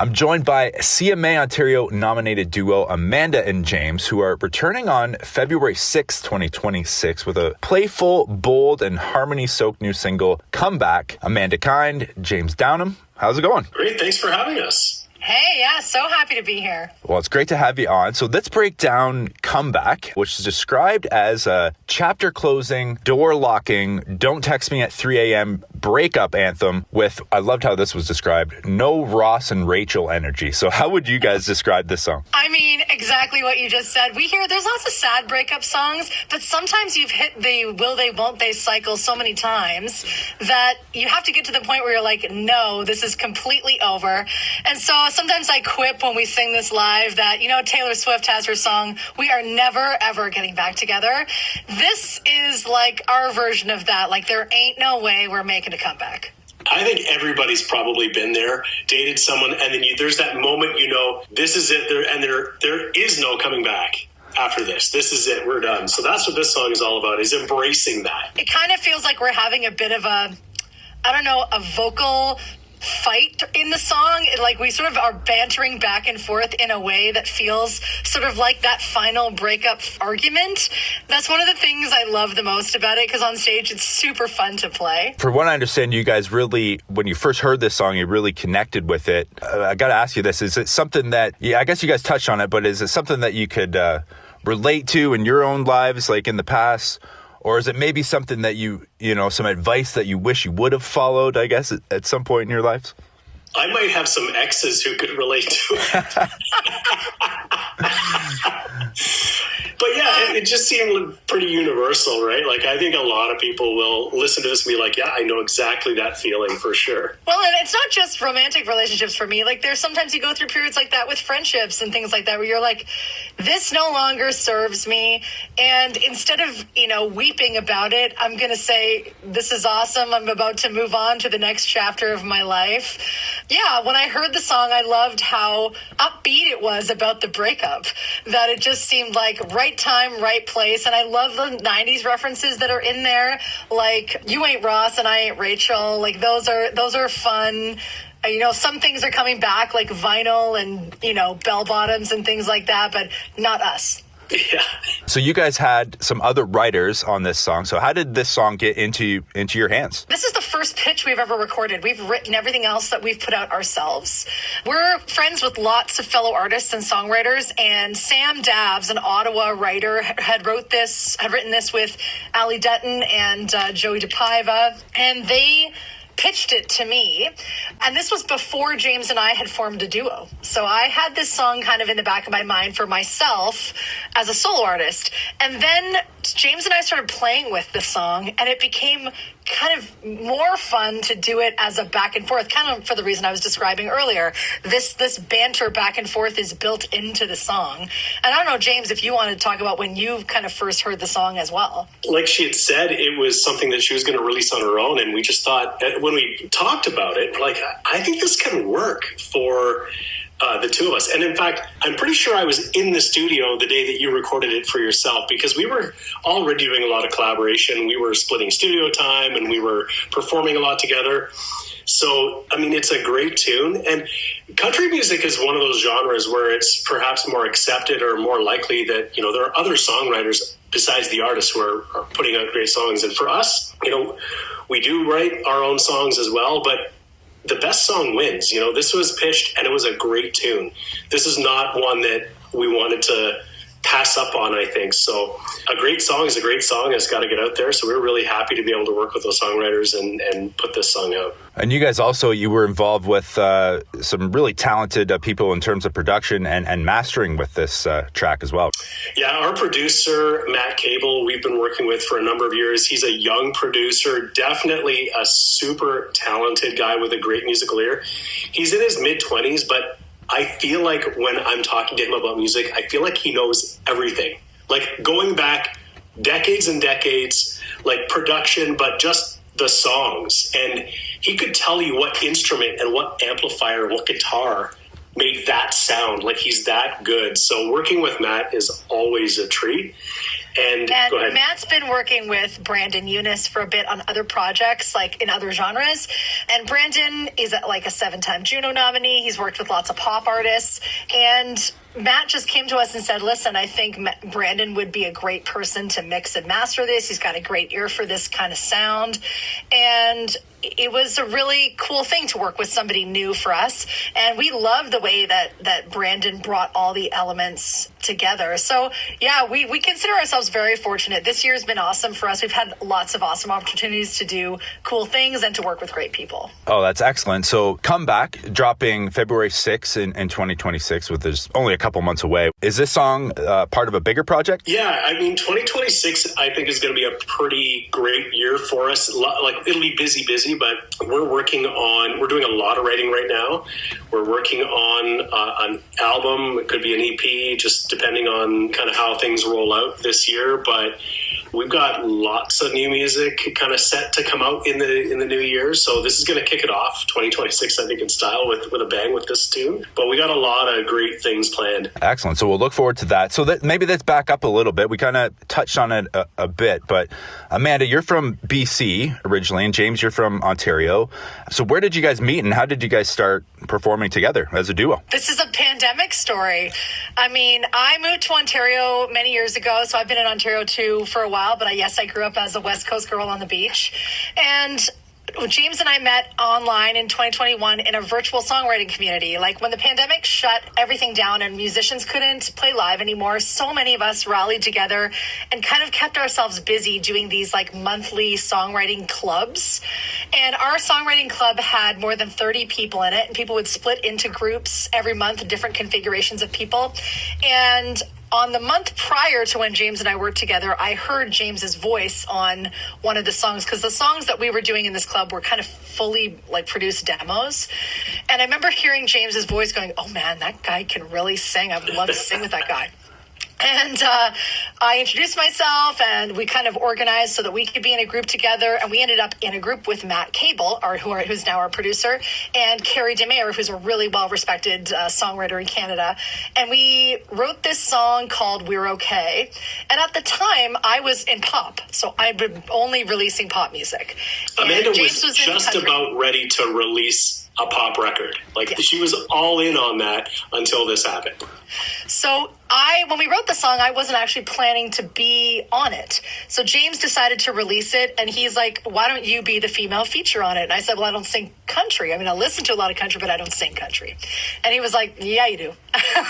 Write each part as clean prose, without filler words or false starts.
I'm joined by CMA Ontario-nominated duo Amanda and James, who are returning on February 6, 2026 with a playful, bold, and harmony-soaked new single, Comeback. Amanda Kind, James Downham, how's it going? Great, thanks for having us. Hey, yeah, so happy to be here. Well, it's great to have you on. So let's break down Comeback, which is described as a chapter-closing, door-locking, don't text me at 3 a.m. breakup anthem with, I loved how this was described, no Ross and Rachel energy. So how would you guys describe this song? I mean, exactly what you just said. There's lots of sad breakup songs, but sometimes you've hit the will they, won't they cycle so many times that you have to get to the point where you're like, no, this is completely over. And so sometimes I quip when we sing this live that, Taylor Swift has her song, We Are Never, Ever Getting Back Together. This is like our version of that. Like, there ain't no way we're making a comeback. I think everybody's probably been there, dated someone, and then there's that moment, this is it, and there is no coming back after this. This is it, we're done. So that's what this song is all about, is embracing that. It kind of feels like we're having a bit of a vocal fight in the song. Like, we sort of are bantering back and forth in a way that feels sort of like that final breakup argument. That's one of the things I love the most about it, because on stage it's super fun to play. For what I understand, you guys really, when you first heard this song, you really connected with it. I got to ask you this. Is it something that, I guess you guys touched on it, but is it something that you could relate to in your own lives, like in the past? Or is it maybe something that some advice that you wish you would have followed, I guess, at some point in your lives? I might have some exes who could relate to it. But yeah, it just seemed pretty universal, right? Like, I think a lot of people will listen to this and be like, yeah, I know exactly that feeling for sure. Well, and it's not just romantic relationships for me. Like, there's sometimes you go through periods like that with friendships and things like that, where you're like, this no longer serves me. And instead of, weeping about it, I'm going to say, this is awesome. I'm about to move on to the next chapter of my life. Yeah, when I heard the song, I loved how upbeat it was about the breakup, that it just seemed like right time, right place. And I love the 90s references that are in there, like You Ain't Ross and I Ain't Rachel. Like, those are fun. Some things are coming back, like vinyl and, bell bottoms and things like that, but not us. Yeah. So you guys had some other writers on this song. So how did this song get into your hands? This is the first pitch we've ever recorded. We've written everything else that we've put out ourselves. We're friends with lots of fellow artists and songwriters, and Sam Daviau, an Ottawa writer, had written this with Dutton and Joey DePaiva, and they pitched it to me, and this was before James and I had formed a duo. So I had this song kind of in the back of my mind for myself as a solo artist, and then James and I started playing with the song, and it became kind of more fun to do it as a back and forth, kind of for the reason I was describing earlier. This banter back and forth is built into the song. And I don't know, James, if you want to talk about when you kind of first heard the song as well. Like she had said, it was something that she was going to release on her own, and we just thought, when we talked about it, like, I think this can work for the two of us. And in fact, I'm pretty sure I was in the studio the day that you recorded it for yourself, because we were already doing a lot of collaboration. We were splitting studio time and we were performing a lot together. So, I mean, it's a great tune. And country music is one of those genres where it's perhaps more accepted or more likely that, there are other songwriters besides the artists who are putting out great songs. And for us, we do write our own songs as well, but the best song wins. This was pitched and it was a great tune. This is not one that we wanted to pass up on, I think. So a great song is a great song. It's got to get out there. So we're really happy to be able to work with those songwriters and put this song out. And you guys also, you were involved with some really talented people in terms of production and mastering with this track as well. Yeah, our producer, Matt Cable, we've been working with for a number of years. He's a young producer, definitely a super talented guy with a great musical ear. He's in his mid-20s, but I feel like when I'm talking to him about music, I feel like he knows everything. Like, going back decades and decades, like production, but just the songs. And he could tell you what instrument and what amplifier, what guitar made that sound. Like, he's that good. So working with Matt is always a treat. And go ahead. Matt's been working with Brandon Eunice for a bit on other projects, like in other genres. And Brandon is like a 7-time Juno nominee. He's worked with lots of pop artists. And Matt just came to us and said, listen, I think Brandon would be a great person to mix and master this. He's got a great ear for this kind of sound. And it was a really cool thing to work with somebody new for us. And we love the way that Brandon brought all the elements together. So, yeah, we consider ourselves very fortunate. This year's been awesome for us. We've had lots of awesome opportunities to do cool things and to work with great people. Oh, that's excellent. So Comeback, dropping February 6th in 2026, which is only a couple months away. Is this song part of a bigger project? Yeah, I mean, 2026, I think, is going to be a pretty great year for us. Like, it'll be busy, but we're doing a lot of writing right now. We're working on an album. It could be an EP, just depending on kind of how things roll out this year. But we've got lots of new music kind of set to come out in the new year. So this is going to kick it off, 2026, I think, in style with a bang with this tune. But we got a lot of great things planned. Excellent. So we'll look forward to that. So maybe let's back up a little bit. We kind of touched on it a bit, but Amanda, you're from BC originally, and James, you're from Ontario. So where did you guys meet, and how did you guys start performing together as a duo? This is a pandemic story. I mean, I moved to Ontario many years ago, so I've been in Ontario too for a while, but I grew up as a West Coast girl on the beach. And James and I met online in 2021 in a virtual songwriting community. Like, when the pandemic shut everything down and musicians couldn't play live anymore, so many of us rallied together and kind of kept ourselves busy doing these like monthly songwriting clubs. And our songwriting club had more than 30 people in it, and people would split into groups every month, different configurations of people. And on the month prior to when James and I worked together, I heard James's voice on one of the songs, because the songs that we were doing in this club were kind of fully like produced demos. And I remember hearing James's voice going, oh man, that guy can really sing. I would love to sing with that guy. And I introduced myself, and we kind of organized so that we could be in a group together. And we ended up in a group with Matt Cable, who's now our producer, and Carrie DeMayer, who's a really well-respected songwriter in Canada. And we wrote this song called We're Okay. And at the time, I was in pop, so I'd been only releasing pop music. Amanda was just about ready to release a pop record. She was all in on that until this happened. So when we wrote the song, I wasn't actually planning to be on it. So James decided to release it, and he's like, why don't you be the female feature on it? And I said, well, I don't sing country. I mean, I listen to a lot of country, but I don't sing country. And he was like, yeah, you do.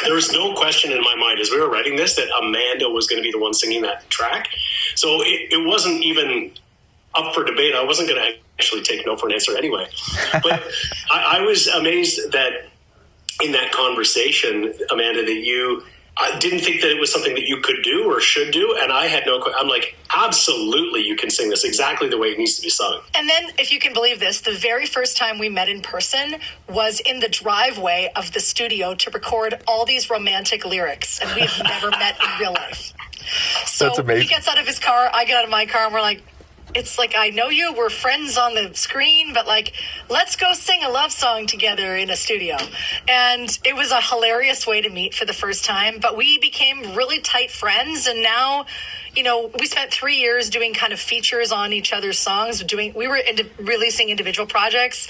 There was no question in my mind as we were writing this that Amanda was going to be the one singing that track. So it wasn't even up for debate. I wasn't going to actually take no for an answer anyway. But I was amazed that in that conversation, Amanda, that you didn't think that it was something that you could do or should do. And I had I'm like, absolutely, you can sing this exactly the way it needs to be sung. And then, if you can believe this, the very first time we met in person was in the driveway of the studio to record all these romantic lyrics. And we've never met in real life. So that's amazing. He gets out of his car, I get out of my car, and we're like, it's like, I know you, we're friends on the screen, but like, let's go sing a love song together in a studio. And it was a hilarious way to meet for the first time, but we became really tight friends. And now, we spent 3 years doing kind of features on each other's songs. We were releasing individual projects.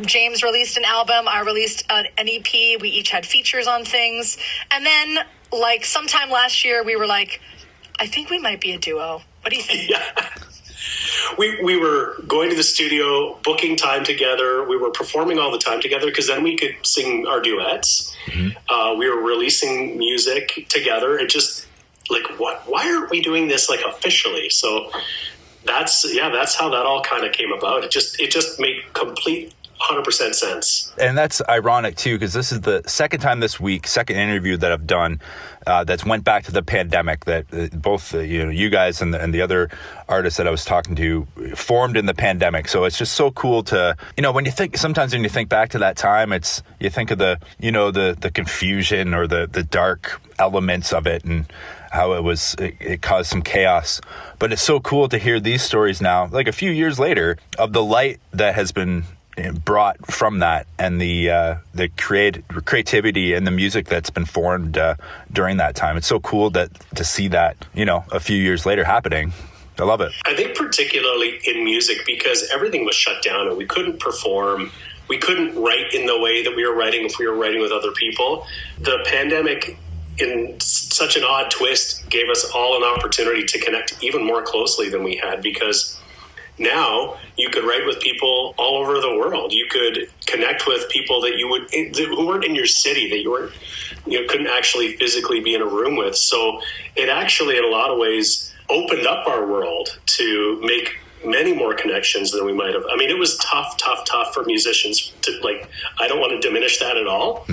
James released an album, I released an EP. We each had features on things. And then, like, sometime last year, we were like, I think we might be a duo. What do you think? Yeah. We were going to the studio, booking time together. We were performing all the time together because then we could sing our duets. Mm-hmm. We were releasing music together. It just why aren't we doing this officially? So that's how that all kind of came about. It just made complete 100% sense. And that's ironic too, because this is the second interview that I've done that's went back to the pandemic, that both you guys and the other artists that I was talking to formed in the pandemic. So it's just so cool to, when you think back to that time, you think of the confusion or the dark elements of it and how it caused some chaos. But it's so cool to hear these stories now, like a few years later, of the light that has been brought from that, and the creativity and the music that's been formed during that time. It's so cool to see that, a few years later happening. I love it. I think particularly in music, because everything was shut down and we couldn't perform. We couldn't write in the way that we were writing if we were writing with other people. The pandemic, in such an odd twist, gave us all an opportunity to connect even more closely than we had, because now you could write with people all over the world. You could connect with people that who weren't in your city, that you couldn't actually physically be in a room with. So it actually, in a lot of ways, opened up our world to make many more connections than we might have. I mean, it was tough for musicians to, I don't want to diminish that at all,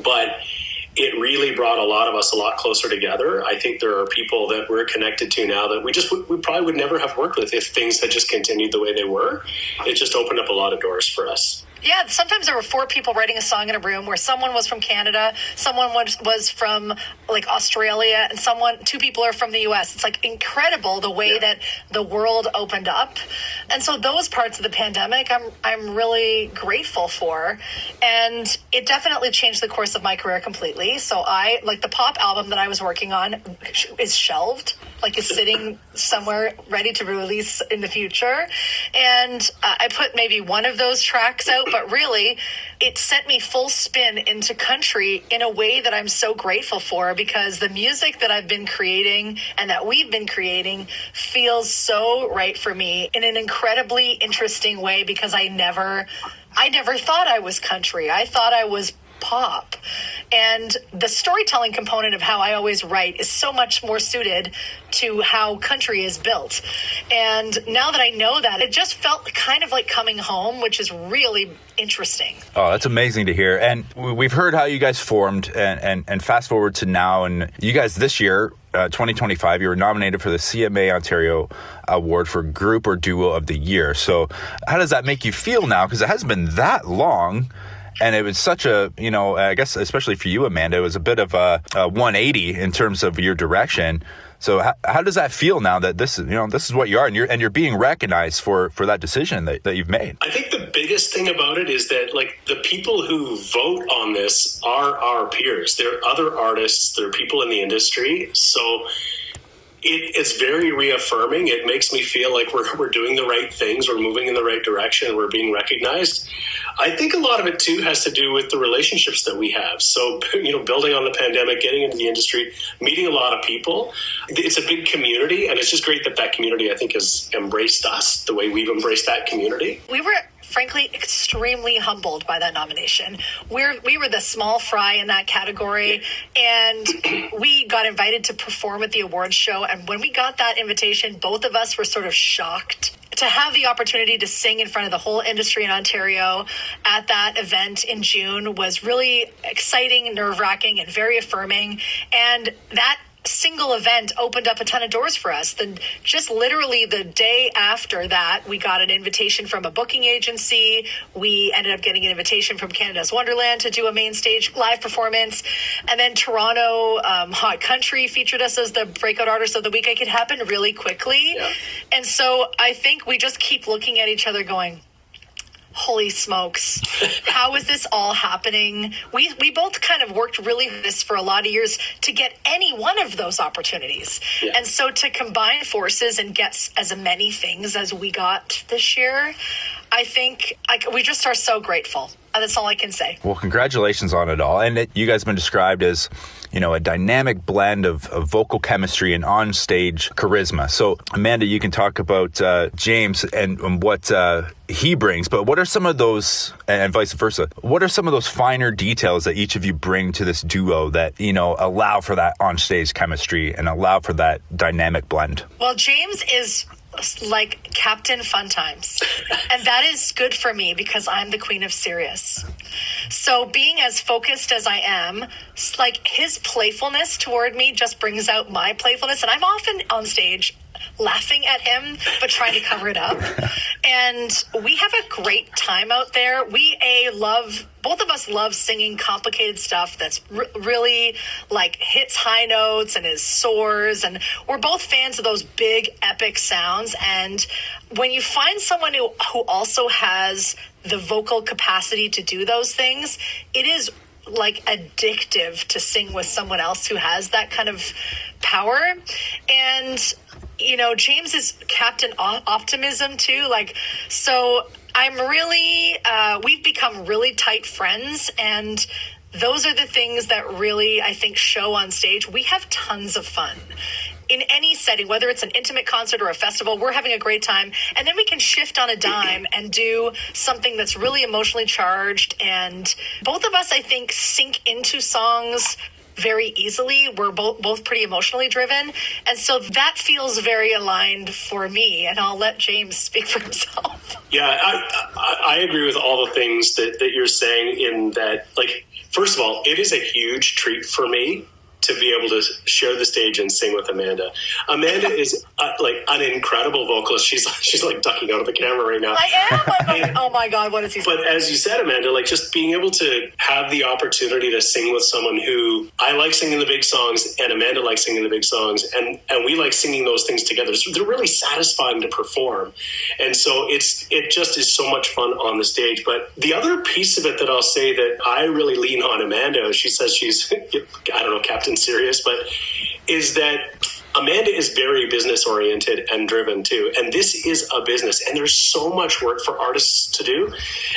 but it really brought a lot of us a lot closer together. I think there are people that we're connected to now that we probably would never have worked with if things had just continued the way they were. It just opened up a lot of doors for us. Yeah, sometimes there were 4 people writing a song in a room where someone was from Canada, someone was from Australia, and 2 people are from the US. It's incredible the way that the world opened up. And so those parts of the pandemic I'm really grateful for. And it definitely changed the course of my career completely. So the pop album that I was working on is shelved, is sitting somewhere ready to release in the future. And I put maybe one of those tracks out, but really it sent me full spin into country in a way that I'm so grateful for, because the music that I've been creating and that we've been creating feels so right for me in an incredibly interesting way, because I never thought I was country. I thought I was pop. And the storytelling component of how I always write is so much more suited to how country is built. And now that I know that, it just felt kind of like coming home, which is really interesting. Oh, that's amazing to hear. And we've heard how you guys formed, and fast forward to now, and you guys this year, 2025, you were nominated for the CMA Ontario Award for Group or Duo of the Year. So how does that make you feel now? Because it hasn't been that long. And it was such a, I guess, especially for you, Amanda, it was a bit of a 180 in terms of your direction. So how does that feel now that this is what you are, and you're being recognized for that decision that you've made? I think the biggest thing about it is that the people who vote on this are our peers. They're other artists. They're people in the industry. So it's very reaffirming. It makes me feel like we're doing the right things. We're moving in the right direction. We're being recognized. I think a lot of it too has to do with the relationships that we have. So, building on the pandemic, getting into the industry, meeting a lot of people. It's a big community, and it's just great that community, I think, has embraced us the way we've embraced that community. We were frankly extremely humbled by that nomination. We were the small fry in that category, and we got invited to perform at the awards show. And when we got that invitation, both of us were sort of shocked. To have the opportunity to sing in front of the whole industry in Ontario at that event in June was really exciting, nerve-wracking, and very affirming. And that single event opened up a ton of doors for us. Then just literally the day after that, we got an invitation from a booking agency. We ended up getting an invitation from Canada's Wonderland to do a main stage live performance. And then Toronto Hot Country featured us as the breakout artist of the week. It could happen really quickly. Yeah. And so I think we just keep looking at each other going, holy smokes, how is this all happening? We both kind of worked really this for a lot of years to get any one of those opportunities. Yeah. And so to combine forces and get as many things as we got this year, I think we just are so grateful. That's all I can say. Well, congratulations on it all. And you guys have been described as, a dynamic blend of vocal chemistry and on-stage charisma. So, Amanda, you can talk about James and what he brings, but what are some of those, and vice versa, what are some of those finer details that each of you bring to this duo that, allow for that on-stage chemistry and allow for that dynamic blend? Well, James is like Captain Fun Times. And that is good for me because I'm the queen of serious. So being as focused as I am, his playfulness toward me just brings out my playfulness. And I'm often on stage laughing at him, but trying to cover it up. And we have a great time out there. Both of us love singing complicated stuff that's really like hits high notes and is soars. And we're both fans of those big epic sounds. And when you find someone who also has the vocal capacity to do those things, it is like addictive to sing with someone else who has that kind of power. And James is Captain Optimism too. So I'm really, we've become really tight friends, and those are the things that really, I think, show on stage. We have tons of fun. In any setting, whether it's an intimate concert or a festival, we're having a great time. And then we can shift on a dime and do something that's really emotionally charged. And both of us, I think, sink into songs very easily. We're both pretty emotionally driven. And so that feels very aligned for me. And I'll let James speak for himself. Yeah, I agree with all the things that you're saying in that, first of all, it is a huge treat for me to be able to share the stage and sing with Amanda. Amanda is an incredible vocalist. She's like ducking out of the camera right now. I am. Oh my God, what is he saying? But as you said, Amanda, just being able to have the opportunity to sing with someone who I like singing the big songs and Amanda likes singing the big songs, and we like singing those things together. So they're really satisfying to perform. And so it just is so much fun on the stage. But the other piece of it that I'll say that I really lean on Amanda, she says she's, I don't know, Captain Serious, but is that Amanda is very business oriented and driven too. And this is a business, and there's so much work for artists to do.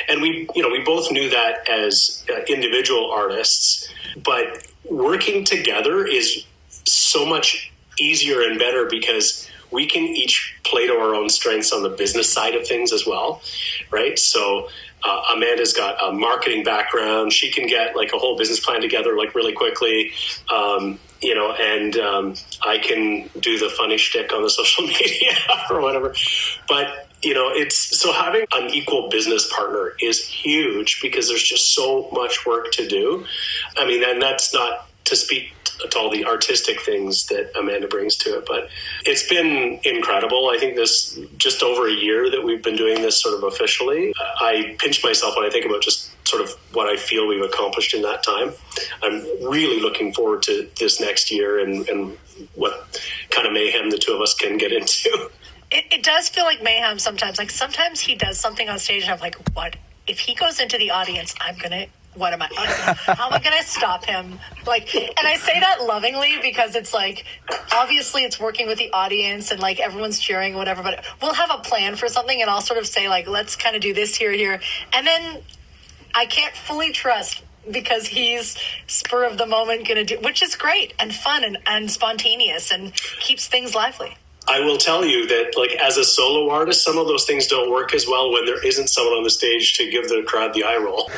And we both knew that as individual artists, but working together is so much easier and better because we can each play to our own strengths on the business side of things as well. Right. So Amanda's got a marketing background. She can get a whole business plan together really quickly, and I can do the funny shtick on the social media or whatever. But it's so having an equal business partner is huge because there's just so much work to do. I mean, and that's not to speak to all the artistic things that Amanda brings to it, but it's been incredible. I think this just over a year that we've been doing this sort of officially. I pinch myself when I think about just sort of what I feel we've accomplished in that time. I'm really looking forward to this next year and what kind of mayhem the two of us can get into. It does feel like mayhem sometimes. Sometimes he does something on stage and I'm like, what? If he goes into the audience, how am I going to stop him? And I say that lovingly because it's obviously it's working with the audience and everyone's cheering, whatever, but we'll have a plan for something and I'll sort of say let's kind of do this here. And then I can't fully trust because he's spur of the moment going to do, which is great and fun and spontaneous and keeps things lively. I will tell you that, as a solo artist, some of those things don't work as well when there isn't someone on the stage to give the crowd the eye roll.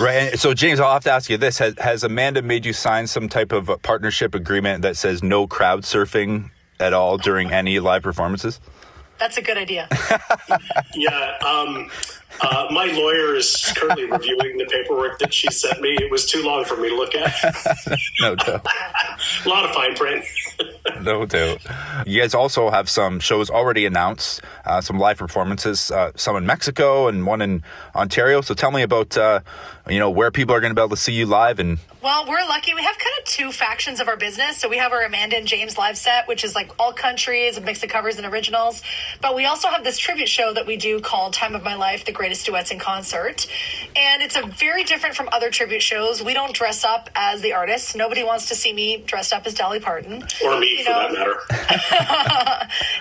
Right. So, James, I'll have to ask you this. Has Amanda made you sign some type of a partnership agreement that says no crowd surfing at all during any live performances? That's a good idea. Yeah. My lawyer is currently reviewing the paperwork that she sent me. It was too long for me to look at. No doubt. A lot of fine print. No doubt. You guys also have some shows already announced, some live performances, some in Mexico and one in Ontario. So tell me about, where people are going to be able to see you live. Well, we're lucky. We have kind of two factions of our business. So we have our Amanda and James live set, which is all countries, a mix of covers and originals. But we also have this tribute show that we do called Time of My Life, The Greatest Duets in Concert. And it's a very different from other tribute shows. We don't dress up as the artists. Nobody wants to see me dressed up as Dolly Parton. Or me, for that matter.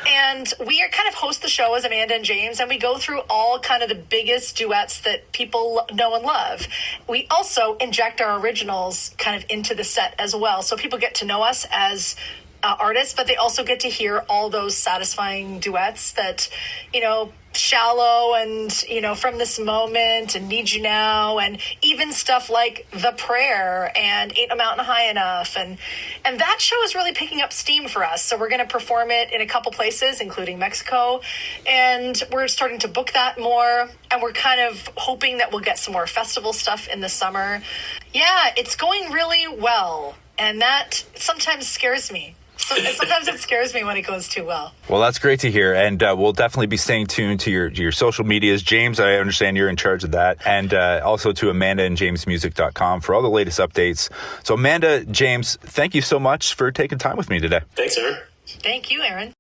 And we are kind of host the show as Amanda and James, and we go through all kind of the biggest duets that people know and love. We also inject our originals kind of into the set as well. So people get to know us as artists, but they also get to hear all those satisfying duets that, Shallow and, From This Moment and Need You Now, and even stuff like The Prayer and Ain't a Mountain High Enough. And that show is really picking up steam for us. So we're going to perform it in a couple places, including Mexico. And we're starting to book that more. And we're kind of hoping that we'll get some more festival stuff in the summer. Yeah, it's going really well. And that sometimes scares me. Sometimes it scares me when it goes too well. Well, that's great to hear. And we'll definitely be staying tuned to your social medias. James, I understand you're in charge of that. And also to Amanda and JamesMusic.com for all the latest updates. So Amanda, James, thank you so much for taking time with me today. Thanks, Aaron. Thank you, Aaron.